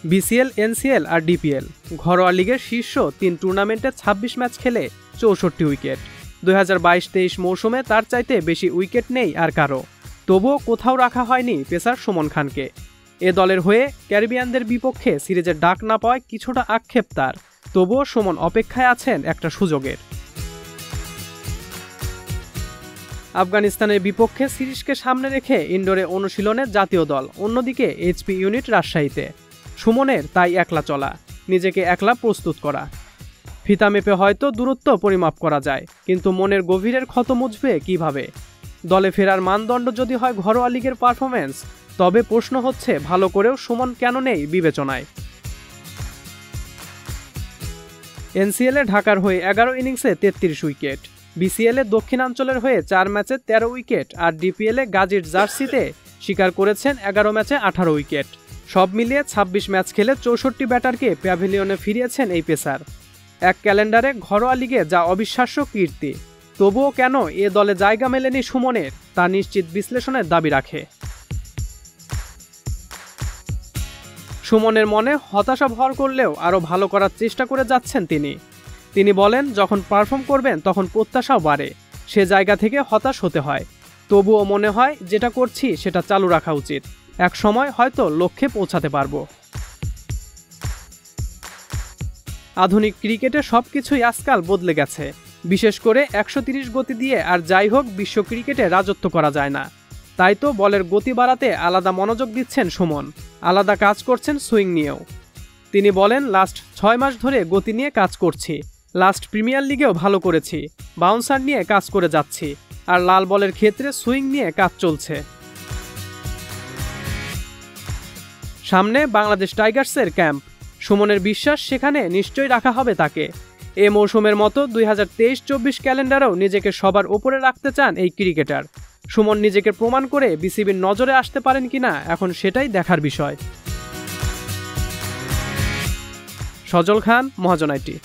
BCL, NCL আর DPL ঘরোয়া লিগের শীর্ষ ৩ টুর্নামেন্টে ২৬ ম্যাচ খেলে ৬৪ উইকেট। ২০২২-২৩ মৌসুমে তার চাইতে বেশি উইকেট নেই আর কারো। তবুও কোথাও রাখা হয়নি পেসার সুমন খানকে। এ দলের হয়ে ক্যারিবিয়ানদের বিপক্ষে সিরিজের ডাক না পাওয়ায় কিছুটা আক্ষেপ তার। তবুও সুমন অপেক্ষায় আছেন একটা সুযোগের। আফগানিস্তানের বিপক্ষে সিরিজকে সামনে রেখে ইনডোরে অনুশীলনে জাতীয় দল, অন্যদিকে এইচপি ইউনিট রাজশাহীতে। সুমনের তাই একলা চলা, নিজেকে একলা প্রস্তুত করা। ফিতা মেপে হয়তো দূরত্ব পরিমাপ করা যায়, কিন্তু মনের গভীরের ক্ষত মুছবে কিভাবে? দলে ফেরার মানদণ্ড যদি হয় ঘরোয়া লিগের পারফরম্যান্স, তবে প্রশ্ন হচ্ছে ভালো করেও সুমন কেন নেই বিবেচনায়। এনসিএলে ঢাকার হয়ে 11 ইনিংসে 33 উইকেট, বিসিএলে দক্ষিণাঞ্চলের হয়ে 4 ম্যাচে 13 উইকেট আর ডিপিএলে গাজীর জার্সিতে শিকার করেছেন 11 ম্যাচে 18 উইকেট। সব মিলিয়ে 26 ম্যাচ খেলে 64 ব্যাটারকে প্যাভিলিয়নে ফিরিয়েছেন এই পেসার। এক ক্যালেন্ডারে ঘরোয়া লিগে যা অবিশ্বাস্য কীর্তি। তবুও কেন এ দলে জায়গা মেলেনি সুমনের, তা নিশ্চিত বিশ্লেষণের দাবি রাখে। সুমনের মনে হতাশা ভর করলেও আরও ভালো করার চেষ্টা করে যাচ্ছেন তিনি বলেন, যখন পারফর্ম করবেন তখন প্রত্যাশাও বাড়ে, সে জায়গা থেকে হতাশ হতে হয়। তবুও মনে হয় যেটা করছি সেটা চালু রাখা উচিত, এক সময় হয়তো লক্ষ্যে পৌঁছাতে পারবো। আধুনিক ক্রিকেটে সবকিছুই আজকাল বদলে গেছে, বিশেষ করে 130 গতি দিয়ে আর যাই হোক বিশ্ব ক্রিকেটে রাজত্ব করা যায় না। তাই তো বলের গতি বাড়াতে আলাদা মনোযোগ দিচ্ছেন সুমন, আলাদা কাজ করছেন সুইং নিয়েও। তিনি বলেন, লাস্ট 6 মাস ধরে গতি নিয়ে কাজ করছি, লাস্ট প্রিমিয়ার লিগেও ভালো করেছি, বাউন্সার নিয়ে কাজ করে যাচ্ছি, আর লাল বলের ক্ষেত্রে সুইং নিয়ে কাজ চলছে। সামনে বাংলাদেশ টাইগার্সের ক্যাম্প, সুমনের বিশ্বাস সেখানে নিশ্চয়ই রাখা হবে তাকে। এ মৌসুমের মতো 2023-24 ক্যালেন্ডারেও নিজেকে সবার উপরে রাখতে চান এই ক্রিকেটার। সুমন নিজেকে প্রমাণ করে বিসিবির নজরে আসতে পারেন কিনা এখন সেটাই দেখার বিষয়। সজল খান, মহাজন আইটি।